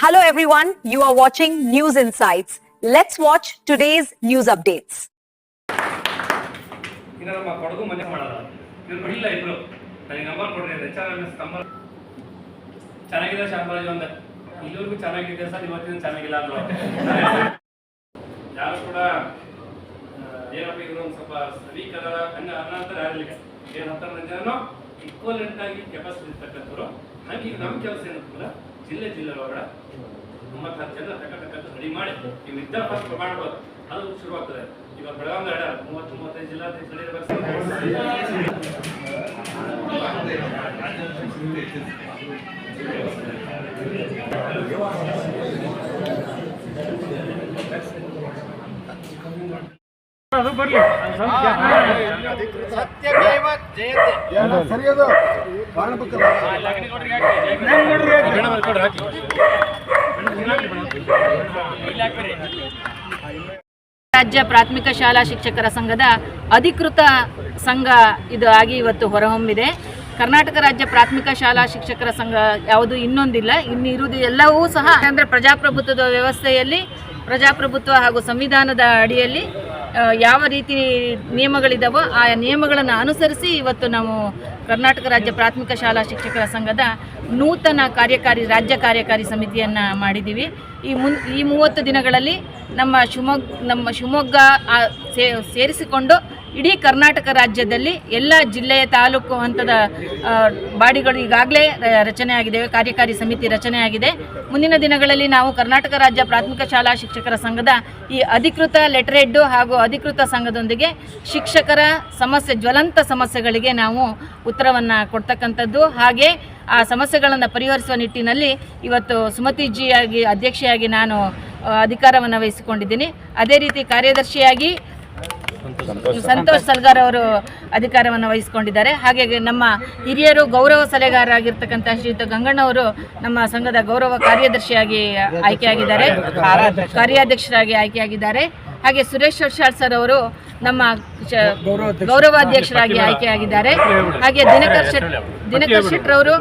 Hello everyone, you are watching News Insights. Let's watch today's news updates. ನಮ್ಮ ಕೊಡಗು ಮನೆ ಮಾಡೋದು ಇವ್ರು ಬಿಡಲಿಲ್ಲ ಇಬ್ರು ನನಗೆ ನಂಬರ್ ಕೊಡ್ರಿ HRMS ನಂಬರ್ ಚೆನ್ನಾಗಿದೆ ಶಾಂಬಾಜಿ ಒಂದು ಇಲ್ಲಿವರೆಗೂ ಚೆನ್ನಾಗಿದೆ ಸರ್ ಇವತ್ತಿನ ಚೆನ್ನಾಗಿಲ್ಲ ಅಂದ್ರು ಯಾರು ಕೂಡ ಏನಪ್ಪ ಇವರು ಒಂದು ಸ್ವಲ್ಪ ವೀಕ್ ಅದ ಅನ್ನಂತರ ಯಾರಿಲ್ಲ ಏನು 10 ಜನನು ಈಕ್ವಲೆಂಟ್ ಆಗಿ ಕೆಪಾಸಿಟಿ ಇರ್ತಕ್ಕಂಥವ್ರು ಹಾಗೆ ಈಗ ನಮ್ಮ ಕೆಲಸ ಏನಂತಂದ್ರೆ ಜಿಲ್ಲೆ ಒಳಗಡೆ 90 ಜನ ತಕ್ಕಂತ ರೆಡಿ ಮಾಡಿ ಈ ವಿದ್ಯಾಭ್ಯಾಸ ಮಾಡ್ಬೋದು ಅದು ಶುರುವಾಗ್ತದೆ ಈಗ ಬೆಳಗಾವಿ 30-35 ಜಿಲ್ಲಾಧ್ಯಕ್ಷರು ಅದು ಬರ್ಲಿ ಸತ್ಯಮೇವ ಜಯತೆ ಸರಿಯದು ರಾಜ್ಯ ಪ್ರಾಥಮಿಕ ಶಾಲಾ ಶಿಕ್ಷಕರ ಸಂಘದ ಅಧಿಕೃತ ಸಂಘ ಇದು ಆಗಿ ಇವತ್ತು ಹೊರಹೊಮ್ಮಿದೆ. ಕರ್ನಾಟಕ ರಾಜ್ಯ ಪ್ರಾಥಮಿಕ ಶಾಲಾ ಶಿಕ್ಷಕರ ಸಂಘ ಯಾವುದು ಇನ್ನೊಂದಿಲ್ಲ, ಇನ್ನಿರುವುದು ಎಲ್ಲವೂ ಸಹ ಅಂದರೆ ಪ್ರಜಾಪ್ರಭುತ್ವದ ವ್ಯವಸ್ಥೆಯಲ್ಲಿ ಪ್ರಜಾಪ್ರಭುತ್ವ ಹಾಗೂ ಸಂವಿಧಾನದ ಅಡಿಯಲ್ಲಿ ಯಾವ ರೀತಿ ನಿಯಮಗಳಿದ್ದಾವೋ ಆ ನಿಯಮಗಳನ್ನು ಅನುಸರಿಸಿ ಇವತ್ತು ನಾವು ಕರ್ನಾಟಕ ರಾಜ್ಯ ಪ್ರಾಥಮಿಕ ಶಾಲಾ ಶಿಕ್ಷಕರ ಸಂಘದ ನೂತನ ರಾಜ್ಯ ಕಾರ್ಯಕಾರಿ ಸಮಿತಿಯನ್ನು ಮಾಡಿದ್ದೀವಿ. ಈ 30 ದಿನಗಳಲ್ಲಿ ನಮ್ಮ ಶಿವಮೊಗ್ಗ ಸೇರಿಸಿಕೊಂಡು ಇಡೀ ಕರ್ನಾಟಕ ರಾಜ್ಯದಲ್ಲಿ ಎಲ್ಲ ಜಿಲ್ಲೆಯ ತಾಲೂಕು ಹಂತದ ಬಾಡಿಗಳು ಈಗಾಗಲೇ ರಚನೆ ಆಗಿದ್ದೇವೆ, ಕಾರ್ಯಕಾರಿ ಸಮಿತಿ ರಚನೆ ಆಗಿದೆ. ಮುಂದಿನ ದಿನಗಳಲ್ಲಿ ನಾವು ಕರ್ನಾಟಕ ರಾಜ್ಯ ಪ್ರಾಥಮಿಕ ಶಾಲಾ ಶಿಕ್ಷಕರ ಸಂಘದ ಈ ಅಧಿಕೃತ ಲೆಟರ್ ಹೆಡ್ ಹಾಗೂ ಅಧಿಕೃತ ಸಂಘದೊಂದಿಗೆ ಶಿಕ್ಷಕರ ಜ್ವಲಂತ ಸಮಸ್ಯೆಗಳಿಗೆ ನಾವು ಉತ್ತರವನ್ನು ಕೊಡ್ತಕ್ಕಂಥದ್ದು, ಹಾಗೆ ಆ ಸಮಸ್ಯೆಗಳನ್ನು ಪರಿಹರಿಸುವ ನಿಟ್ಟಿನಲ್ಲಿ ಇವತ್ತು ಸುಮತಿಜಿಯಾಗಿ ಅಧ್ಯಕ್ಷೆಯಾಗಿ ನಾನು ಅಧಿಕಾರವನ್ನು ವಹಿಸಿಕೊಂಡಿದ್ದೀನಿ. ಅದೇ ರೀತಿ ಕಾರ್ಯದರ್ಶಿಯಾಗಿ ಸಂತೋಷ್ ಸಲ್ಗಾರ್ ಅವರು ಅಧಿಕಾರವನ್ನು ವಹಿಸಿಕೊಂಡಿದ್ದಾರೆ. ಹಾಗೆ ನಮ್ಮ ಹಿರಿಯರು ಗೌರವ ಸಲಹೆಗಾರರಾಗಿರ್ತಕ್ಕಂಥ ಶ್ರೀಯುತ ಗಂಗಣ್ಣವರು ನಮ್ಮ ಸಂಘದ ಗೌರವ ಕಾರ್ಯದರ್ಶಿಯಾಗಿ ಆಯ್ಕೆಯಾಗಿದ್ದಾರೆ, ಕಾರ್ಯಾಧ್ಯಕ್ಷರಾಗಿ ಆಯ್ಕೆಯಾಗಿದ್ದಾರೆ. ಹಾಗೆ ಸುರೇಶ್ ಸರ್ ಅವರು ನಮ್ಮ ಗೌರವಾಧ್ಯಕ್ಷರಾಗಿ ಆಯ್ಕೆಯಾಗಿದ್ದಾರೆ. ಹಾಗೆ ದಿನಕರ್ ಶೆಟ್ಟರವರು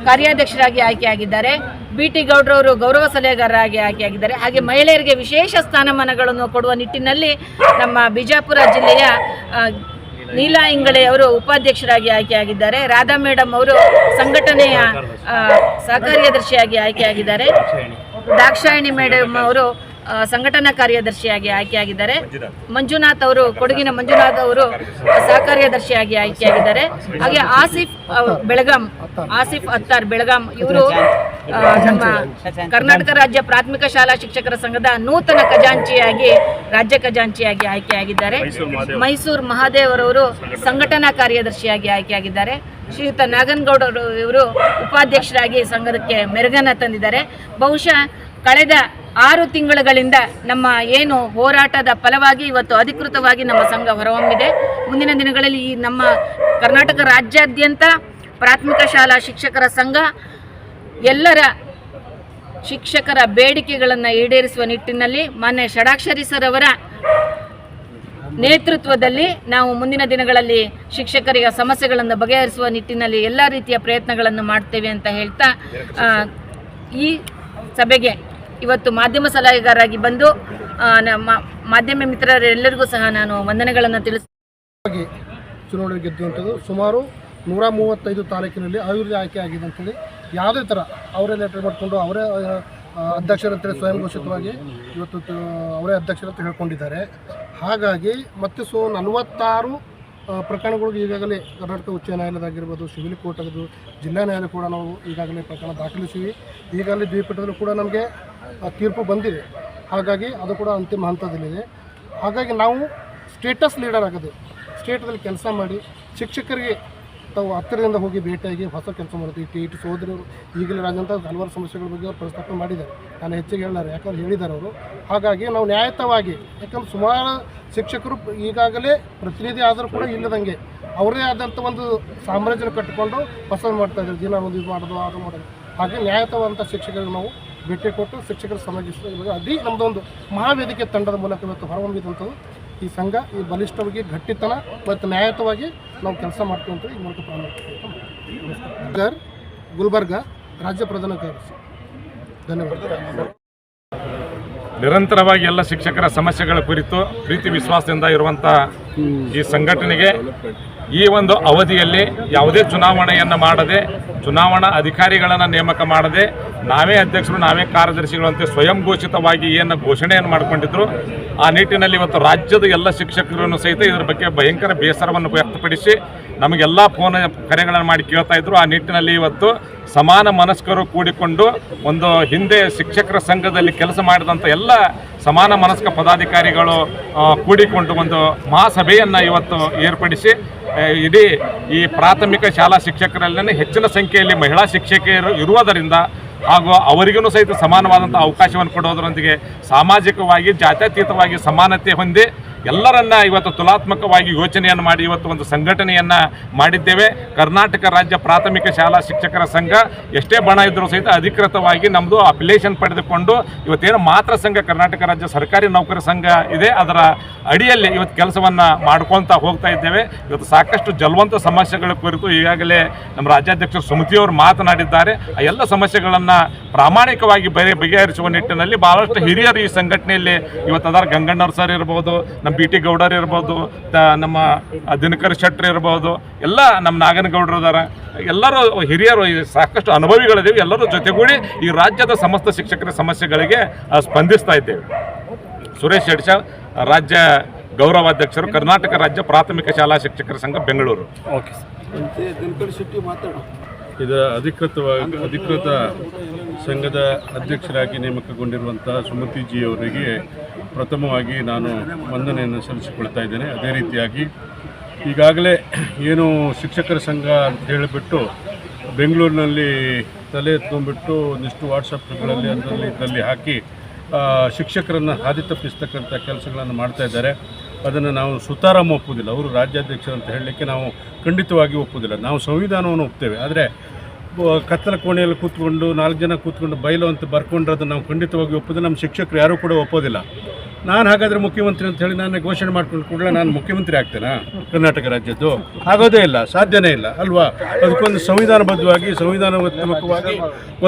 ಕಾರ್ಯಾಧ್ಯಕ್ಷರಾಗಿ ಆಯ್ಕೆಯಾಗಿದ್ದಾರೆ. BT ಗೌಡ್ರವರು ಗೌರವ ಸಲಹೆಗಾರರಾಗಿ ಆಯ್ಕೆಯಾಗಿದ್ದಾರೆ. ಹಾಗೆ ಮಹಿಳೆಯರಿಗೆ ವಿಶೇಷ ಸ್ಥಾನಮಾನಗಳನ್ನು ಕೊಡುವ ನಿಟ್ಟಿನಲ್ಲಿ ನಮ್ಮ ಬಿಜಾಪುರ ಜಿಲ್ಲೆಯ ನೀಲಾ ಇಂಗಳೆಯವರು ಉಪಾಧ್ಯಕ್ಷರಾಗಿ ಆಯ್ಕೆಯಾಗಿದ್ದಾರೆ. ರಾಧಾ ಮೇಡಮ್ ಅವರು ಸಂಘಟನೆಯ ಸಹಕಾರ್ಯದರ್ಶಿಯಾಗಿ ಆಯ್ಕೆಯಾಗಿದ್ದಾರೆ. ದಾಕ್ಷಾಯಿಣಿ ಮೇಡಮ್ ಅವರು ಸಂಘಟನಾ ಕಾರ್ಯದರ್ಶಿಯಾಗಿ ಆಯ್ಕೆಯಾಗಿದ್ದಾರೆ. ಕೊಡಗಿನ ಮಂಜುನಾಥ್ ಅವರು ಸಹಕಾರ್ಯದರ್ಶಿಯಾಗಿ ಆಯ್ಕೆಯಾಗಿದ್ದಾರೆ. ಹಾಗೆ ಆಸಿಫ್ ಅತ್ತಾರ್ ಬೆಳಗಾಂ ಇವರು ನಮ್ಮ ಕರ್ನಾಟಕ ರಾಜ್ಯ ಪ್ರಾಥಮಿಕ ಶಾಲಾ ಶಿಕ್ಷಕರ ಸಂಘದ ನೂತನ ರಾಜ್ಯ ಖಜಾಂಚಿಯಾಗಿ ಆಯ್ಕೆಯಾಗಿದ್ದಾರೆ. ಮೈಸೂರು ಮಹಾದೇವ್ ಅವರವರು ಸಂಘಟನಾ ಕಾರ್ಯದರ್ಶಿಯಾಗಿ ಆಯ್ಕೆಯಾಗಿದ್ದಾರೆ. ಶ್ರೀಯುತ ನಾಗನಗೌಡರು ಇವರು ಉಪಾಧ್ಯಕ್ಷರಾಗಿ ಸಂಘಕ್ಕೆ ಮೆರುಗನ್ನು ತಂದಿದ್ದಾರೆ. ಬಹುಶಃ ಕಳೆದ 6 ತಿಂಗಳುಗಳಿಂದ ನಮ್ಮ ಏನು ಹೋರಾಟದ ಫಲವಾಗಿ ಇವತ್ತು ಅಧಿಕೃತವಾಗಿ ನಮ್ಮ ಸಂಘ ಹೊರಹೊಮ್ಮಿದೆ. ಮುಂದಿನ ದಿನಗಳಲ್ಲಿ ಈ ನಮ್ಮ ಕರ್ನಾಟಕ ರಾಜ್ಯಾದ್ಯಂತ ಪ್ರಾಥಮಿಕ ಶಾಲಾ ಶಿಕ್ಷಕರ ಸಂಘ ಎಲ್ಲರ ಶಿಕ್ಷಕರ ಬೇಡಿಕೆಗಳನ್ನು ಈಡೇರಿಸುವ ನಿಟ್ಟಿನಲ್ಲಿ ಮಾನ್ಯ ಷಡಾಕ್ಷರಿ ಸರ್ ಅವರ ನೇತೃತ್ವದಲ್ಲಿ ನಾವು ಮುಂದಿನ ದಿನಗಳಲ್ಲಿ ಶಿಕ್ಷಕರಿಗೆ ಸಮಸ್ಯೆಗಳನ್ನು ಬಗೆಹರಿಸುವ ನಿಟ್ಟಿನಲ್ಲಿ ಎಲ್ಲ ರೀತಿಯ ಪ್ರಯತ್ನಗಳನ್ನು ಮಾಡ್ತೇವೆ ಅಂತ ಹೇಳ್ತಾ ಈ ಸಭೆಗೆ ಇವತ್ತು ಮಾಧ್ಯಮ ಸಲಹೆಗಾರರಾಗಿ ಬಂದು ಮಾಧ್ಯಮ ಮಿತ್ರರೆಲ್ಲರಿಗೂ ಸಹ ನಾನು ವಂದನೆಗಳನ್ನು ತಿಳಿಸ್ತೀನಿ. ಚುನಾವಣೆ ಗೆದ್ದುವಂಥದ್ದು ಸುಮಾರು 135 ತಾಲೂಕಿನಲ್ಲಿ ಅಭಿವೃದ್ಧಿ ಆಯ್ಕೆ ಆಗಿದೆ ಅಂತೇಳಿ ಯಾವುದೇ ಥರ ಅವರೇ ಲೆಟರ್ ಮಾಡಿಕೊಂಡು ಅವರೇ ಅಧ್ಯಕ್ಷರಂತೇಳಿ ಸ್ವಯಂ ಘೋಷಿತವಾಗಿ ಇವತ್ತು ಅವರೇ ಅಧ್ಯಕ್ಷರಂತ ಹೇಳ್ಕೊಂಡಿದ್ದಾರೆ. ಹಾಗಾಗಿ ಮತ್ತೆ 46 ಪ್ರಕರಣಗಳು ಈಗಾಗಲೇ ಕರ್ನಾಟಕ ಉಚ್ಚ ನ್ಯಾಯಾಲಯದಾಗಿರ್ಬೋದು, ಸಿವಿಲ್ ಕೋರ್ಟ್ ಆಗಿದ್ದು, ಜಿಲ್ಲಾ ನ್ಯಾಯಾಲಯ ಕೂಡ ನಾವು ಈಗಾಗಲೇ ಪ್ರಕರಣ ದಾಖಲಿಸಿವಿ. ಈಗಾಗಲೇ ದ್ವಿಪೀಠದಲ್ಲೂ ಕೂಡ ನಮಗೆ ತೀರ್ಪು ಬಂದಿದೆ. ಹಾಗಾಗಿ ಅದು ಕೂಡ ಅಂತಿಮ ಹಂತದಲ್ಲಿದೆ. ಹಾಗಾಗಿ ನಾವು ಸ್ಟೇಟಸ್ ಲೀಡರ್ ಆಗೋದು, ಸ್ಟೇಟದಲ್ಲಿ ಕೆಲಸ ಮಾಡಿ ಶಿಕ್ಷಕರಿಗೆ ತಾವು ಹತ್ತಿರದಿಂದ ಹೋಗಿ ಭೇಟಿಯಾಗಿ ಹೊಸ ಕೆಲಸ ಮಾಡೋದು. TET ಸೋದರರು ಈಗಲೇ ರಾಜ್ಯಂತ ಹಲವಾರು ಸಮಸ್ಯೆಗಳ ಬಗ್ಗೆ ಅವರು ಪ್ರಸ್ತಾಪ ಮಾಡಿದ್ದಾರೆ. ನಾನು ಹೆಚ್ಚಿಗೆ ಹೇಳಲಾರೆ, ಯಾಕಂದ್ರೆ ಹೇಳಿದ್ದಾರೆ ಅವರು. ಹಾಗಾಗಿ ನಾವು ನ್ಯಾಯಯುತವಾಗಿ, ಯಾಕಂದ್ರೆ ಸುಮಾರು ಶಿಕ್ಷಕರು ಈಗಾಗಲೇ ಪ್ರತಿನಿಧಿ ಆದರೂ ಕೂಡ ಇಲ್ಲದಂಗೆ ಅವರೇ ಆದಂಥ ಒಂದು ಸಾಮ್ರಾಜ್ಯನ ಕಟ್ಟಿಕೊಂಡು ಹೊಸ ಮಾಡ್ತಾಯಿದ್ದಾರೆ. ದಿನ ಒಂದು ಇದು ಮಾಡೋದು ಅದು ಮಾಡೋದು. ಹಾಗೆ ನ್ಯಾಯಯುತವಾದಂಥ ಶಿಕ್ಷಕರಿಗೆ ನಾವು ಭೇಟಿ ಕೊಟ್ಟು ಶಿಕ್ಷಕರ ಸಮಾಜ ಅದೇ ನಮ್ಮದೊಂದು ಮಹಾವೇದಿಕೆ ತಂಡದ ಮೂಲಕ ಇವತ್ತು ಹೊರಹೊಮ್ಮಿದಂಥದ್ದು ಈ ಸಂಘ ಈ ಬಲಿಷ್ಠವಾಗಿ ಗಟ್ಟಿತನ ಮತ್ತು ನ್ಯಾಯಯುತವಾಗಿ ನಾವು ಕೆಲಸ ಮಾಡ್ತೀವಿ ಅಂತ ಈ ಮೂಲಕ ಪ್ರಾರಂಭ ಗುಲ್ಬರ್ಗ ರಾಜ್ಯ ಪ್ರಧಾನ ಕಾರ್ಯದರ್ಶಿ. ಧನ್ಯವಾದ. ನಿರಂತರವಾಗಿ ಎಲ್ಲ ಶಿಕ್ಷಕರ ಸಮಸ್ಯೆಗಳ ಕುರಿತು ಪ್ರೀತಿ ವಿಶ್ವಾಸದಿಂದ ಇರುವಂಥ ಈ ಸಂಘಟನೆಗೆ ಈ ಒಂದು ಅವಧಿಯಲ್ಲಿ ಯಾವುದೇ ಚುನಾವಣೆಯನ್ನು ಮಾಡದೆ, ಚುನಾವಣಾ ಅಧಿಕಾರಿಗಳನ್ನು ನೇಮಕ ಮಾಡದೆ, ನಾವೇ ಅಧ್ಯಕ್ಷರು ನಾವೇ ಕಾರ್ಯದರ್ಶಿಗಳಂತೆ ಸ್ವಯಂ ಘೋಷಿತವಾಗಿ ಏನು ಘೋಷಣೆಯನ್ನು ಮಾಡಿಕೊಂಡಿದ್ರು, ಆ ನಿಟ್ಟಿನಲ್ಲಿ ಇವತ್ತು ರಾಜ್ಯದ ಎಲ್ಲ ಶಿಕ್ಷಕರನ್ನು ಸಹಿತ ಇದರ ಬಗ್ಗೆ ಭಯಂಕರ ಬೇಸರವನ್ನು ವ್ಯಕ್ತಪಡಿಸಿ ನಮಗೆಲ್ಲ ಫೋನ್ ಕರೆಗಳನ್ನು ಮಾಡಿ ಕೇಳ್ತಾ ಇದ್ರು. ಆ ನಿಟ್ಟಿನಲ್ಲಿ ಇವತ್ತು ಸಮಾನ ಮನಸ್ಕರು ಕೂಡಿಕೊಂಡು ಒಂದು ಹಿಂದೆ ಶಿಕ್ಷಕರ ಸಂಘದಲ್ಲಿ ಕೆಲಸ ಮಾಡಿದಂಥ ಎಲ್ಲ ಸಮಾನ ಮನಸ್ಕ ಪದಾಧಿಕಾರಿಗಳು ಕೂಡಿಕೊಂಡು ಒಂದು ಮಹಾಸಭೆಯನ್ನು ಇವತ್ತು ಏರ್ಪಡಿಸಿ ಇಡೀ ಈ ಪ್ರಾಥಮಿಕ ಶಾಲಾ ಶಿಕ್ಷಕರಲ್ಲೇ ಹೆಚ್ಚಿನ ಸಂಖ್ಯೆಯಲ್ಲಿ ಮಹಿಳಾ ಶಿಕ್ಷಕಿಯರು ಇರುವುದರಿಂದ ಹಾಗೂ ಅವರಿಗೂ ಸಹಿತ ಸಮಾನವಾದಂಥ ಅವಕಾಶವನ್ನು ಕೊಡೋದರೊಂದಿಗೆ ಸಾಮಾಜಿಕವಾಗಿ ಜಾತ್ಯತೀತವಾಗಿ ಸಮಾನತೆ ಹೊಂದಿ ಎಲ್ಲರನ್ನ ಇವತ್ತು ತುಲಾತ್ಮಕವಾಗಿ ಯೋಚನೆಯನ್ನು ಮಾಡಿ ಇವತ್ತು ಒಂದು ಸಂಘಟನೆಯನ್ನು ಮಾಡಿದ್ದೇವೆ. ಕರ್ನಾಟಕ ರಾಜ್ಯ ಪ್ರಾಥಮಿಕ ಶಾಲಾ ಶಿಕ್ಷಕರ ಸಂಘ ಎಷ್ಟೇ ಬಣ ಇದ್ದರೂ ಸಹಿತ ಅಧಿಕೃತವಾಗಿ ನಮ್ಮದು ಅಪ್ಲಿಕೇಶನ್ ಪಡೆದುಕೊಂಡು ಇವತ್ತೇನು ಮಾತ್ರ ಸಂಘ ಕರ್ನಾಟಕ ರಾಜ್ಯ ಸರ್ಕಾರಿ ನೌಕರ ಸಂಘ ಇದೆ, ಅದರ ಅಡಿಯಲ್ಲಿ ಇವತ್ತು ಕೆಲಸವನ್ನು ಮಾಡ್ಕೊಳ್ತಾ ಹೋಗ್ತಾ ಇದ್ದೇವೆ. ಇವತ್ತು ಸಾಕಷ್ಟು ಜಲವಂತ ಸಮಸ್ಯೆಗಳ ಕುರಿತು ಈಗಾಗಲೇ ನಮ್ಮ ರಾಜ್ಯಾಧ್ಯಕ್ಷರು ಸುಮತಿಯವರು ಮಾತನಾಡಿದ್ದಾರೆ. ಆ ಎಲ್ಲ ಸಮಸ್ಯೆಗಳನ್ನು ಪ್ರಾಮಾಣಿಕವಾಗಿ ಬಗೆಹರಿಸುವ ನಿಟ್ಟಿನಲ್ಲಿ ಭಾಳಷ್ಟು ಹಿರಿಯರು ಈ ಸಂಘಟನೆಯಲ್ಲಿ ಇವತ್ತು ಅದರ ಗಂಗಣ್ಣವ್ರು ಸರ್ ಇರ್ಬೋದು, ನಮ್ಮ ಬಿ ಟಿ ಗೌಡರ್ ಇರ್ಬೋದು, ನಮ್ಮ ದಿನಕರ್ ಶೆಟ್ಟರ್ ಇರ್ಬೋದು, ಎಲ್ಲ ನಮ್ಮ ನಾಗನಗೌಡರು ಅದಾರ, ಎಲ್ಲರೂ ಹಿರಿಯರು ಸಾಕಷ್ಟು ಅನುಭವಿಗಳಿದ್ದೀವಿ. ಎಲ್ಲರೂ ಜೊತೆಗೂಡಿ ಈ ರಾಜ್ಯದ ಸಮಸ್ತ ಶಿಕ್ಷಕರ ಸಮಸ್ಯೆಗಳಿಗೆ ಸ್ಪಂದಿಸ್ತಾ ಇದ್ದೇವೆ. ಸುರೇಶ್ ಯಡ್ಷ, ರಾಜ್ಯ ಗೌರವಾಧ್ಯಕ್ಷರು, ಕರ್ನಾಟಕ ರಾಜ್ಯ ಪ್ರಾಥಮಿಕ ಶಾಲಾ ಶಿಕ್ಷಕರ ಸಂಘ, ಬೆಂಗಳೂರು. ಓಕೆ. ಇದರ ಅಧಿಕೃತ ಸಂಘದ ಅಧ್ಯಕ್ಷರಾಗಿ ನೇಮಕಗೊಂಡಿರುವಂಥ ಸುಮತಿಜಿಯವರಿಗೆ ಪ್ರಥಮವಾಗಿ ನಾನು ವಂದನೆಯನ್ನು ಸಲ್ಲಿಸಿಕೊಳ್ತಾ ಇದ್ದೇನೆ. ಅದೇ ರೀತಿಯಾಗಿ ಈಗಾಗಲೇ ಏನು ಶಿಕ್ಷಕರ ಸಂಘ ಅಂತ ಹೇಳಿಬಿಟ್ಟು ಬೆಂಗಳೂರಿನಲ್ಲಿ ತಲೆ ಎತ್ಕೊಂಡ್ಬಿಟ್ಟು ಒಂದಿಷ್ಟು ವಾಟ್ಸಪ್ಗಳಲ್ಲಿ ಇದರಲ್ಲಿ ಹಾಕಿ ಶಿಕ್ಷಕರನ್ನು ಹಾದಿ ತಪ್ಪಿಸ್ತಕ್ಕಂಥ ಕೆಲಸಗಳನ್ನು ಮಾಡ್ತಾ ಇದ್ದಾರೆ. ಅದನ್ನು ನಾವು ಸುತಾರಾಮ್ ಒಪ್ಪುವುದಿಲ್ಲ. ಅವರು ರಾಜ್ಯಾಧ್ಯಕ್ಷರು ಅಂತ ಹೇಳಲಿಕ್ಕೆ ನಾವು ಖಂಡಿತವಾಗಿ ಒಪ್ಪುವುದಿಲ್ಲ. ನಾವು ಸಂವಿಧಾನವನ್ನು ಒಪ್ತೇವೆ, ಆದರೆ ಕತ್ತಲ ಕೋಣೆಯಲ್ಲಿ ಕೂತ್ಕೊಂಡು 4 ಜನ ಕೂತ್ಕೊಂಡು ಬೈಲು ಅಂತ ಬರ್ಕೊಂಡ್ರದನ್ನು ನಾವು ಖಂಡಿತವಾಗಿ ಒಪ್ಪೋದಿಲ್ಲ. ನಮ್ಮ ಶಿಕ್ಷಕರು ಯಾರೂ ಕೂಡ ಒಪ್ಪೋದಿಲ್ಲ. ನಾನು ಹಾಗಾದರೆ ಮುಖ್ಯಮಂತ್ರಿ ಅಂತ ಹೇಳಿ ನಾನು ಘೋಷಣೆ ಮಾಡ್ಕೊಂಡು ಕೂಡಲೇ ನಾನು ಮುಖ್ಯಮಂತ್ರಿ ಆಗ್ತೇನಾ ಕರ್ನಾಟಕ ರಾಜ್ಯದ್ದು? ಆಗೋದೇ ಇಲ್ಲ, ಸಾಧ್ಯನೇ ಇಲ್ಲ ಅಲ್ವಾ? ಅದಕ್ಕೊಂದು ಸಂವಿಧಾನಬದ್ಧವಾಗಿ ಸಂವಿಧಾನಾತ್ಮಕವಾಗಿ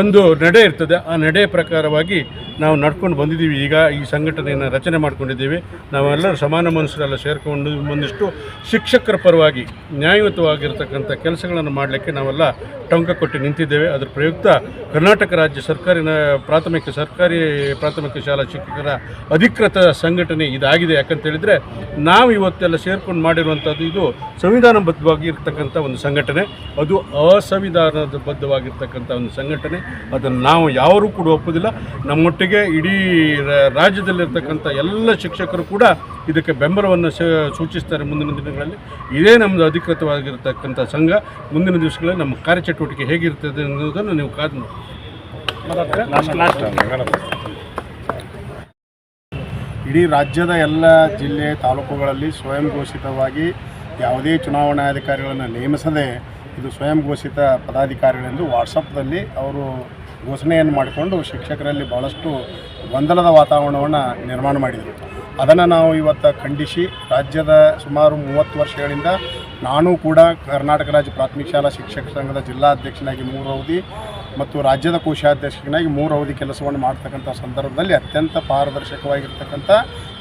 ಒಂದು ನಡೆ ಇರ್ತದೆ. ಆ ನಡೆ ಪ್ರಕಾರವಾಗಿ ನಾವು ನಡ್ಕೊಂಡು ಬಂದಿದ್ದೀವಿ. ಈಗ ಈ ಸಂಘಟನೆಯನ್ನು ರಚನೆ ಮಾಡ್ಕೊಂಡಿದ್ದೀವಿ. ನಾವೆಲ್ಲರೂ ಸಮಾನ ಮನಸ್ಸರೆಲ್ಲ ಸೇರಿಕೊಂಡು ಒಂದಿಷ್ಟು ಶಿಕ್ಷಕರ ಪರವಾಗಿ ನ್ಯಾಯಯುತವಾಗಿರ್ತಕ್ಕಂಥ ಕೆಲಸಗಳನ್ನು ಮಾಡಲಿಕ್ಕೆ ನಾವೆಲ್ಲ ಟೊಂಕ ಕೊಟ್ಟು ನಿಂತಿದ್ದೇವೆ. ಅದರ ಪ್ರಯುಕ್ತ ಕರ್ನಾಟಕ ರಾಜ್ಯ ಸರ್ಕಾರಿ ಪ್ರಾಥಮಿಕ ಶಾಲಾ ಶಿಕ್ಷಕರ ಅಧಿಕೃತ ಸಂಘಟನೆ ಇದಾಗಿದೆ. ಯಾಕಂತೇಳಿದರೆ ನಾವು ಇವತ್ತೆಲ್ಲ ಸೇರ್ಕೊಂಡು ಮಾಡಿರುವಂಥದ್ದು ಇದು ಸಂವಿಧಾನಬದ್ಧವಾಗಿ ಇರ್ತಕ್ಕಂಥ ಒಂದು ಸಂಘಟನೆ, ಅದು ಅಸಂವಿಧಾನಬದ್ಧವಾಗಿರ್ತಕ್ಕಂಥ ಒಂದು ಸಂಘಟನೆ. ಅದನ್ನು ನಾವು ಯಾರೂ ಕೂಡ ಒಪ್ಪೋದಿಲ್ಲ. ನಮ್ಮೊಟ್ಟಿಗೆ ಇಡೀ ರಾಜ್ಯದಲ್ಲಿರ್ತಕ್ಕಂಥ ಎಲ್ಲ ಶಿಕ್ಷಕರು ಕೂಡ ಇದಕ್ಕೆ ಬೆಂಬಲವನ್ನು ಸೂಚಿಸ್ತಾರೆ. ಮುಂದಿನ ದಿನಗಳಲ್ಲಿ ಇದೇ ನಮ್ಮದು ಅಧಿಕೃತವಾಗಿರ್ತಕ್ಕಂಥ ಸಂಘ. ಮುಂದಿನ ದಿವಸಗಳಲ್ಲಿ ನಮ್ಮ ಕಾರ್ಯಚಟುವಟಿಕೆ ಹೇಗಿರ್ತದೆ ಅನ್ನೋದನ್ನು ನೀವು ಕಾದು ನೋಡಿ. ಇಡೀ ರಾಜ್ಯದ ಎಲ್ಲ ಜಿಲ್ಲೆ ತಾಲೂಕುಗಳಲ್ಲಿ ಸ್ವಯಂ ಘೋಷಿತವಾಗಿ ಯಾವುದೇ ಚುನಾವಣಾಧಿಕಾರಿಗಳನ್ನು ನೇಮಿಸದೆ ಇದು ಸ್ವಯಂ ಘೋಷಿತ ಪದಾಧಿಕಾರಿಗಳೆಂದು ವಾಟ್ಸಪ್ನಲ್ಲಿ ಅವರು ಘೋಷಣೆಯನ್ನು ಮಾಡಿಕೊಂಡು ಶಿಕ್ಷಕರಲ್ಲಿ ಭಾಳಷ್ಟು ಗೊಂದಲದ ವಾತಾವರಣವನ್ನು ನಿರ್ಮಾಣ ಮಾಡಿದರು. ಅದನ್ನು ನಾವು ಇವತ್ತು ಖಂಡಿಸಿ ರಾಜ್ಯದ ಸುಮಾರು 30 ವರ್ಷಗಳಿಂದ ನಾನು ಕೂಡ ಕರ್ನಾಟಕ ರಾಜ್ಯ ಪ್ರಾಥಮಿಕ ಶಾಲಾ ಶಿಕ್ಷಕ ಸಂಘದ ಜಿಲ್ಲಾಧ್ಯಕ್ಷನಾಗಿ 3 ಅವಧಿ ಮತ್ತು ರಾಜ್ಯದ ಕೋಶಾಧ್ಯಕ್ಷನಾಗಿ 3 ಅವಧಿ ಕೆಲಸವನ್ನು ಮಾಡ್ತಕ್ಕಂಥ ಸಂದರ್ಭದಲ್ಲಿ ಅತ್ಯಂತ ಪಾರದರ್ಶಕವಾಗಿರ್ತಕ್ಕಂಥ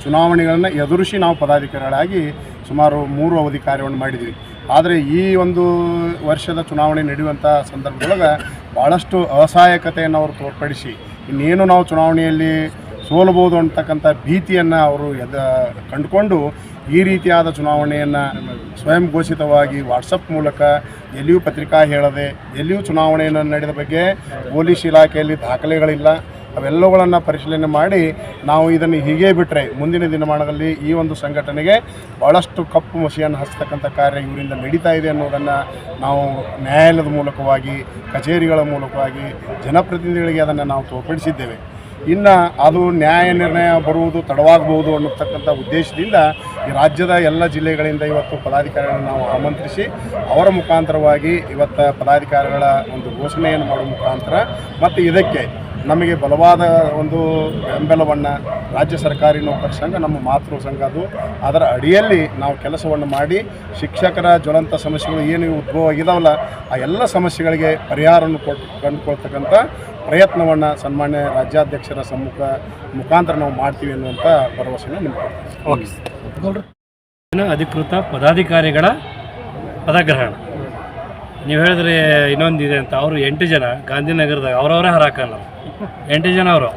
ಚುನಾವಣೆಗಳನ್ನು ಎದುರಿಸಿ ನಾವು ಪದಾಧಿಕಾರಿಗಳಾಗಿ ಸುಮಾರು 3 ಅವಧಿ ಕಾರ್ಯವನ್ನು ಮಾಡಿದ್ವಿ. ಆದರೆ ಈ ಒಂದು ವರ್ಷದ ಚುನಾವಣೆ ನಡೆಯುವಂಥ ಸಂದರ್ಭದೊಳಗೆ ಭಾಳಷ್ಟು ಅಸಹಾಯಕತೆಯನ್ನು ಅವರು ತೋರ್ಪಡಿಸಿ ಇನ್ನೇನು ನಾವು ಚುನಾವಣೆಯಲ್ಲಿ ಸೋಲಬಹುದು ಅಂತಕ್ಕಂಥ ಭೀತಿಯನ್ನು ಅವರು ಕಂಡುಕೊಂಡು ಈ ರೀತಿಯಾದ ಚುನಾವಣೆಯನ್ನು ಸ್ವಯಂ ಘೋಷಿತವಾಗಿ ವಾಟ್ಸಪ್ ಮೂಲಕ ಎಲ್ಲಿಯೂ ಪತ್ರಿಕಾ ಹೇಳದೆ, ಎಲ್ಲಿಯೂ ಚುನಾವಣೆಯನ್ನು ನಡೆದ ಬಗ್ಗೆ ಪೊಲೀಸ್ ಇಲಾಖೆಯಲ್ಲಿ ದಾಖಲೆಗಳಿಲ್ಲ, ಅವೆಲ್ಲವುಗಳನ್ನು ಪರಿಶೀಲನೆ ಮಾಡಿ ನಾವು ಇದನ್ನು ಹೀಗೆ ಬಿಟ್ಟರೆ ಮುಂದಿನ ದಿನಮಾನಗಳಲ್ಲಿ ಈ ಒಂದು ಸಂಘಟನೆಗೆ ಭಾಳಷ್ಟು ಕಪ್ಪು ಮಸಿಯನ್ನು ಹಚ್ಚತಕ್ಕಂಥ ಕಾರ್ಯ ಇವರಿಂದ ನಡೀತಾ ಇದೆ ಅನ್ನೋದನ್ನು ನಾವು ನ್ಯಾಯಾಲಯದ ಮೂಲಕವಾಗಿ, ಕಚೇರಿಗಳ ಮೂಲಕವಾಗಿ ಜನಪ್ರತಿನಿಧಿಗಳಿಗೆ ಅದನ್ನು ನಾವು ತೋರ್ಪಡಿಸಿದ್ದೇವೆ. ಇನ್ನು ಅದು ನ್ಯಾಯ ನಿರ್ಣಯ ಬರುವುದು ತಡವಾಗಬಹುದು ಅನ್ನತಕ್ಕಂಥ ಉದ್ದೇಶದಿಂದ ಈ ರಾಜ್ಯದ ಎಲ್ಲ ಜಿಲ್ಲೆಗಳಿಂದ ಇವತ್ತು ಪದಾಧಿಕಾರಿಗಳನ್ನು ನಾವು ಆಮಂತ್ರಿಸಿ ಅವರ ಮುಖಾಂತರವಾಗಿ ಇವತ್ತು ಪದಾಧಿಕಾರಿಗಳ ಒಂದು ಘೋಷಣೆಯನ್ನು ಮಾಡುವ ಮುಖಾಂತರ ಮತ್ತು ಇದಕ್ಕೆ ನಮಗೆ ಬಲವಾದ ಒಂದು ಬೆಂಬಲವನ್ನು ರಾಜ್ಯ ಸರ್ಕಾರಿ ನೌಕರ ಸಂಘ ನಮ್ಮ ಮಾತೃ ಸಂಘ ಅದು ಅದರ ಅಡಿಯಲ್ಲಿ ನಾವು ಕೆಲಸವನ್ನು ಮಾಡಿ ಶಿಕ್ಷಕರ ಜ್ವಲಂತ ಸಮಸ್ಯೆಗಳು ಏನು ಉದ್ಭವ ಆಗಿದಾವಲ್ಲ ಆ ಎಲ್ಲ ಸಮಸ್ಯೆಗಳಿಗೆ ಪರಿಹಾರವನ್ನು ಕಂಡುಕೊಳ್ತಕ್ಕಂಥ ಪ್ರಯತ್ನವನ್ನು ಸನ್ಮಾನ್ಯ ರಾಜ್ಯಾಧ್ಯಕ್ಷರ ಮುಖಾಂತರ ನಾವು ಮಾಡ್ತೀವಿ ಅನ್ನುವಂಥ ಭರವಸೆಯನ್ನು ನಿಮ್ಗೆ ಗೌಡ್ರು ಅಧಿಕೃತ ಪದಾಧಿಕಾರಿಗಳ ಪದಗ್ರಹಣ ನೀವು ಹೇಳಿದ್ರೆ ಇನ್ನೊಂದಿದೆ ಅಂತ ಅವರು 8 ಜನ ಗಾಂಧಿನಗರದಾಗ ಅವರವರೇ ಹಾಕಲ್ಲ 8 ಜನ ಅವರು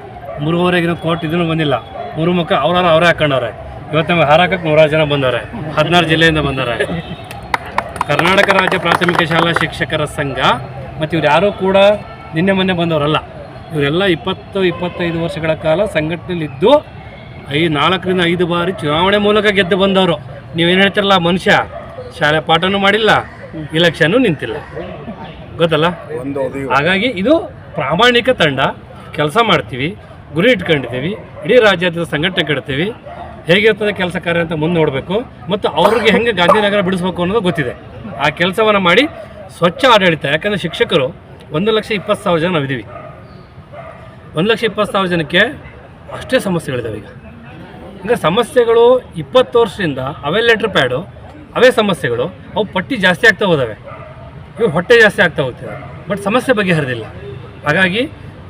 3 ಕೋರ್ಟ್ ಇದನ್ನು ಬಂದಿಲ್ಲ 3 ಮುಖ ಅವರೇ ಹಾಕೊಂಡವ್ರೆ ಇವತ್ತು ನಮಗೆ ಹಾರಾಕಕ್ಕೆ 100 ಜನ ಬಂದವ್ರೆ 16 ಜಿಲ್ಲೆಯಿಂದ ಬಂದವ್ರೆ ಕರ್ನಾಟಕ ರಾಜ್ಯ ಪ್ರಾಥಮಿಕ ಶಾಲಾ ಶಿಕ್ಷಕರ ಸಂಘ ಮತ್ತು ಇವ್ರು ಯಾರೂ ಕೂಡ ನಿನ್ನೆ ಮೊನ್ನೆ ಬಂದವರಲ್ಲ ಇವರೆಲ್ಲ 20-25 ವರ್ಷಗಳ ಕಾಲ ಸಂಘಟನೆಯಲ್ಲಿದ್ದು 4ರಿಂದ 5 ಬಾರಿ ಚುನಾವಣೆ ಮೂಲಕ ಗೆದ್ದು ಬಂದವರು ನೀವೇನು ಹೇಳ್ತಿರಲ್ಲ ಮನುಷ್ಯ ಶಾಲೆ ಪಾಠನೂ ಮಾಡಿಲ್ಲ ಇಲೆಕ್ಷನ್ನು ನಿಂತಿಲ್ಲ ಗೊತ್ತಲ್ಲ ಹಾಗಾಗಿ ಇದು ಪ್ರಾಮಾಣಿಕ ತಂಡ ಕೆಲಸ ಮಾಡ್ತೀವಿ ಗುರಿ ಇಟ್ಕೊಂಡಿದ್ದೀವಿ ಇಡೀ ರಾಜ್ಯದ ಸಂಘಟನೆ ಕೆಡ್ತೀವಿ ಹೇಗಿರ್ತದೆ ಕೆಲಸ ಕಾರ್ಯ ಅಂತ ಮುಂದೆ ನೋಡಬೇಕು ಮತ್ತು ಅವ್ರಿಗೆ ಹೆಂಗೆ ಗಾಂಧಿನಗರ ಬಿಡಿಸ್ಬೇಕು ಅನ್ನೋದು ಗೊತ್ತಿದೆ ಆ ಕೆಲಸವನ್ನು ಮಾಡಿ ಸ್ವಚ್ಛ ಆಡಳಿತ ಯಾಕಂದರೆ ಶಿಕ್ಷಕರು 1,20,000 ಜನ ನಾವಿದ್ದೀವಿ 1,20,000 ಜನಕ್ಕೆ ಅಷ್ಟೇ ಸಮಸ್ಯೆಗಳಿದ್ದಾವೆ ಈಗ ಸಮಸ್ಯೆಗಳು 20 ವರ್ಷದಿಂದ ಅವೇ ಲೆಟ್ರ್ ಪ್ಯಾಡು ಅವೇ ಸಮಸ್ಯೆಗಳು ಅವು ಪಟ್ಟಿ ಜಾಸ್ತಿ ಆಗ್ತಾ ಹೋದವೆ ಇವು ಹೊಟ್ಟೆ ಜಾಸ್ತಿ ಆಗ್ತಾ ಹೋಗ್ತಿದೆ ಬಟ್ ಸಮಸ್ಯೆ ಬಗೆಹರಿದಿಲ್ಲ ಹಾಗಾಗಿ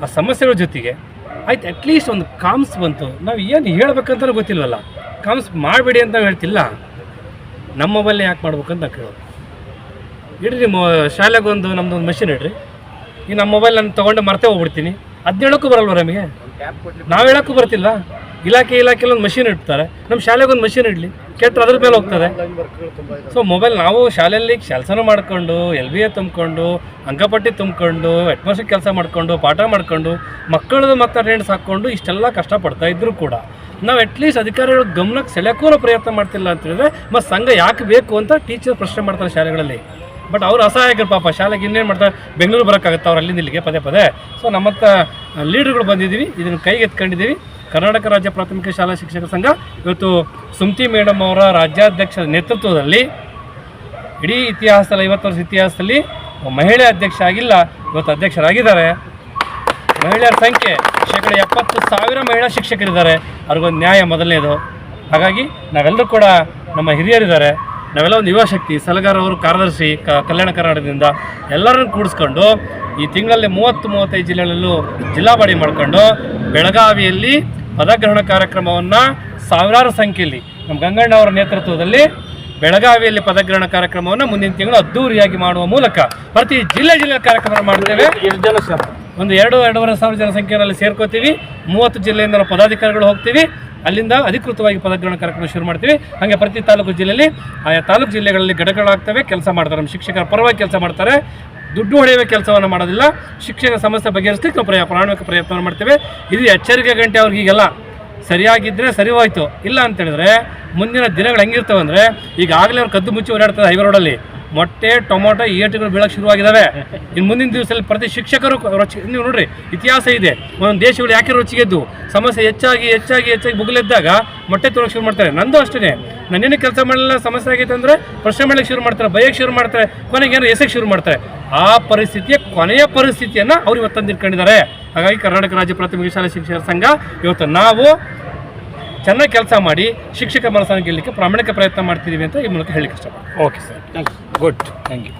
ಆ ಸಮಸ್ಯೆಗಳ ಜೊತೆಗೆ ಆಯ್ತು ಅಟ್ಲೀಸ್ಟ್ ಒಂದು ಕಾಮ್ಸ್ ಬಂತು ನಾವು ಏನು ಹೇಳ್ಬೇಕಂತಲೂ ಗೊತ್ತಿಲ್ವಲ್ಲ ಕಾಮ್ಸ್ ಮಾಡಬೇಡಿ ಅಂತ ನಾವು ಹೇಳ್ತಿಲ್ಲ ನಮ್ಮ ಮೊಬೈಲ್ನ ಯಾಕೆ ಮಾಡ್ಬೇಕಂತ ನಾವು ಕೇಳೋದು ಇಡ್ರಿ ಶಾಲೆಗೊಂದು ನಮ್ಮದೊಂದು ಮಷಿನ್ ಇಡ್ರಿ ಈಗ ನಮ್ಮ ಮೊಬೈಲ್ ನಾನು ತೊಗೊಂಡು ಮರ್ತೇ ಹೋಗ್ಬಿಡ್ತೀನಿ ಅದನ್ನ ಹೇಳೋಕ್ಕೂ ಬರಲ್ವ ನಮಗೆ ನಾವು ಹೇಳೋಕ್ಕೂ ಬರ್ತಿಲ್ಲ ಇಲಾಖೆಯಲ್ಲಿ ಒಂದು ಮಷಿನ್ ಇಡ್ತಾರೆ ನಮ್ಮ ಶಾಲೆಗೊಂದು ಮಷಿನ್ ಇಡಲಿ ಕೆಟ್ಟರೆ ಅದ್ರ ಮೇಲೆ ಹೋಗ್ತದೆ ಸೊ ಮೊಬೈಲ್ ನಾವು ಶಾಲೆಯಲ್ಲಿ ಕೆಲಸನೂ ಮಾಡ್ಕೊಂಡು LBA ತುಂಬಿಕೊಂಡು ಅಂಕಪಟ್ಟಿ ತುಂಬಿಕೊಂಡು ಹೆಡ್ಮಾಸ್ಟರ್ ಕೆಲಸ ಮಾಡಿಕೊಂಡು ಪಾಠ ಮಾಡಿಕೊಂಡು ಮಕ್ಕಳದು ಅಟೆಂಡೆನ್ಸ್ ಹಾಕ್ಕೊಂಡು ಇಷ್ಟೆಲ್ಲ ಕಷ್ಟಪಡ್ತಾ ಇದ್ದರೂ ಕೂಡ ನಾವು ಅಟ್ಲೀಸ್ಟ್ ಅಧಿಕಾರಿಗಳ ಗಮನಕ್ಕೆ ಸೆಳೆಯೋಕ್ಕೂ ಪ್ರಯತ್ನ ಮಾಡ್ತಿಲ್ಲ ಅಂತ ಹೇಳಿದ್ರೆ ಮತ್ತು ಸಂಘ ಯಾಕೆ ಬೇಕು ಅಂತ ಟೀಚರ್ ಪ್ರಶ್ನೆ ಮಾಡ್ತಾರೆ ಶಾಲೆಗಳಲ್ಲಿ ಬಟ್ ಅವ್ರು ಅಸಹಾಯಕರು ಪಾಪ ಶಾಲೆಗೆ ಇನ್ನೇನು ಮಾಡ್ತಾರೆ ಬೆಂಗಳೂರು ಬರೋಕ್ಕಾಗುತ್ತೆ ಅವ್ರು ಅಲ್ಲಿಂದ ಇಲ್ಲಿಗೆ ಪದೇ ಸೊ ನಮ್ಮತ್ತ ಲೀಡರ್ಗಳು ಬಂದಿದ್ದೀವಿ ಇದನ್ನು ಕೈಗೆ ಎತ್ಕೊಂಡಿದ್ದೀವಿ ಕರ್ನಾಟಕ ರಾಜ್ಯ ಪ್ರಾಥಮಿಕ ಶಾಲಾ ಶಿಕ್ಷಕರ ಸಂಘ ಇವತ್ತು ಸುಮತಿ ಮೇಡಮ್ ಅವರ ರಾಜ್ಯಾಧ್ಯಕ್ಷರ ನೇತೃತ್ವದಲ್ಲಿ ಇಡೀ ಇತಿಹಾಸದಲ್ಲಿ 50 ವರ್ಷ ಇತಿಹಾಸದಲ್ಲಿ ಮಹಿಳೆ ಅಧ್ಯಕ್ಷ ಆಗಿಲ್ಲ ಇವತ್ತು ಅಧ್ಯಕ್ಷರಾಗಿದ್ದಾರೆ ಮಹಿಳೆಯರ ಸಂಖ್ಯೆ 70,000 ಮಹಿಳಾ ಶಿಕ್ಷಕರಿದ್ದಾರೆ ಅವ್ರಿಗೊಂದು ನ್ಯಾಯ ಮೊದಲನೇದು ಹಾಗಾಗಿ ನಾವೆಲ್ಲರೂ ಕೂಡ ನಮ್ಮ ಹಿರಿಯರಿದ್ದಾರೆ ನಾವೆಲ್ಲ ಒಂದು ಯುವ ಶಕ್ತಿ ಸಲಗಾರ ಅವರು ಕಾರ್ಯದರ್ಶಿ ಕಲ್ಯಾಣ ಕರ್ನಾಟಕದಿಂದ ಎಲ್ಲರನ್ನು ಕೂಡಿಸ್ಕೊಂಡು ಈ ತಿಂಗಳಲ್ಲಿ 30-35 ಜಿಲ್ಲೆಗಳಲ್ಲೂ ಜಿಲ್ಲಾ ಬಾಡಿ ಮಾಡಿಕೊಂಡು ಬೆಳಗಾವಿಯಲ್ಲಿ ಪದಗ್ರಹಣ ಕಾರ್ಯಕ್ರಮವನ್ನು ಸಾವಿರಾರು ಸಂಖ್ಯೆಯಲ್ಲಿ ನಮ್ಮ ಗಂಗಣ್ಣ ಅವರ ನೇತೃತ್ವದಲ್ಲಿ ಬೆಳಗಾವಿಯಲ್ಲಿ ಪದಗ್ರಹಣ ಕಾರ್ಯಕ್ರಮವನ್ನು ಮುಂದಿನ ತಿಂಗಳು ಅದ್ದೂರಿಯಾಗಿ ಮಾಡುವ ಮೂಲಕ ಪ್ರತಿ ಜಿಲ್ಲೆ ಕಾರ್ಯಕ್ರಮ ಮಾಡ್ತೇವೆ ಒಂದು 2-2.5 ಜನ ಸಂಖ್ಯೆಯಲ್ಲಿ ಸೇರ್ಕೋತೀವಿ 30 ಜಿಲ್ಲೆಯಿಂದ ನಾವು ಪದಾಧಿಕಾರಿಗಳು ಹೋಗ್ತೀವಿ ಅಲ್ಲಿಂದ ಅಧಿಕೃತವಾಗಿ ಪದಗ್ರಹಣ ಕಾರ್ಯಕ್ರಮ ಶುರು ಮಾಡ್ತೀವಿ ಹಾಗೆ ಪ್ರತಿ ತಾಲೂಕು ಜಿಲ್ಲೆಯಲ್ಲಿ ಆಯಾ ತಾಲೂಕು ಜಿಲ್ಲೆಗಳಲ್ಲಿ ಘಟಕಗಳಾಗ್ತವೆ ಕೆಲಸ ಮಾಡ್ತಾರೆ ನಮ್ಮ ಶಿಕ್ಷಕರ ಪರವಾಗಿ ಕೆಲಸ ಮಾಡ್ತಾರೆ ದುಡ್ಡು ಹೊಡೆಯುವ ಕೆಲಸವನ್ನು ಮಾಡೋದಿಲ್ಲ ಶಿಕ್ಷಕ ಸಮಸ್ಯೆ ಬಗೆಹರಿಸಲಿಕ್ಕೆ ನಾವು ಪ್ರಾಮಾಣಿಕ ಪ್ರಯತ್ನ ಮಾಡ್ತೇವೆ ಇದು ಎಚ್ಚರಿಕೆ ಗಂಟೆ ಅವ್ರಿಗೀಗೆಲ್ಲ ಸರಿಯಾಗಿದ್ದರೆ ಸರಿ ಹೋಯ್ತು ಇಲ್ಲ ಅಂತ ಹೇಳಿದ್ರೆ ಮುಂದಿನ ದಿನಗಳು ಹೆಂಗಿರ್ತವೆ ಅಂದರೆ ಈಗಾಗಲೇ ಅವ್ರು ಕದ್ದು ಮುಚ್ಚಿ ಓಡಾಡ್ತಾರೆ ಹೈವೇ ರೋಡಲ್ಲಿ ಮೊಟ್ಟೆ ಟೊಮೊಟೊ ಏಟುಗಳು ಬೀಳಕ್ಕೆ ಶುರುವಾಗಿದ್ದಾವೆ ಇನ್ನು ಮುಂದಿನ ದಿವಸದಲ್ಲಿ ಪ್ರತಿ ಶಿಕ್ಷಕರು ನೀವು ನೋಡ್ರಿ ಇತಿಹಾಸ ಇದೆ ಒಂದೊಂದು ದೇಶಗಳು ಯಾಕೆ ರೊಚ್ಚಿಗೆದ್ದು ಸಮಸ್ಯೆ ಹೆಚ್ಚಾಗಿ ಬುಗುಲೆದ್ದಾಗ ಮೊಟ್ಟೆ ತೊಳಕ್ಕೆ ಶುರು ಮಾಡ್ತಾರೆ ನಂದು ಅಷ್ಟೇ ನಾನೇನು ಕೆಲಸ ಮಾಡಲಿಲ್ಲ ಸಮಸ್ಯೆ ಆಗೈತೆ ಅಂದರೆ ಪ್ರಶ್ನೆ ಮಾಡಲಿಕ್ಕೆ ಶುರು ಮಾಡ್ತಾರೆ ಬಯಕ್ಕೆ ಶುರು ಮಾಡ್ತಾರೆ ಕೊನೆಗೆ ಏನೋ ಎಸೆಗೆ ಶುರು ಮಾಡ್ತಾರೆ ಆ ಪರಿಸ್ಥಿತಿಯ ಕೊನೆಯ ಪರಿಸ್ಥಿತಿಯನ್ನು ಅವ್ರು ಇವತ್ತು ತಂದಿಟ್ಕೊಂಡಿದ್ದಾರೆ ಹಾಗಾಗಿ ಕರ್ನಾಟಕ ರಾಜ್ಯ ಪ್ರಾಥಮಿಕ ಶಾಲಾ ಶಿಕ್ಷಕರ ಸಂಘ ಇವತ್ತು ನಾವು ಚೆನ್ನಾಗಿ ಕೆಲಸ ಮಾಡಿ ಶಿಕ್ಷಕ ಮನಸ್ಸನ್ನು ಗೆಲ್ಲಲಿಕ್ಕೆ ಪ್ರಾಮಾಣಿಕ ಪ್ರಯತ್ನ ಮಾಡ್ತಿದ್ದೀವಿ ಅಂತ ಈ ಮೂಲಕ ಹೇಳಲಿಕ್ಕೆ ಇಷ್ಟಪಡ್ತೀನಿ okay sir thank you good thank you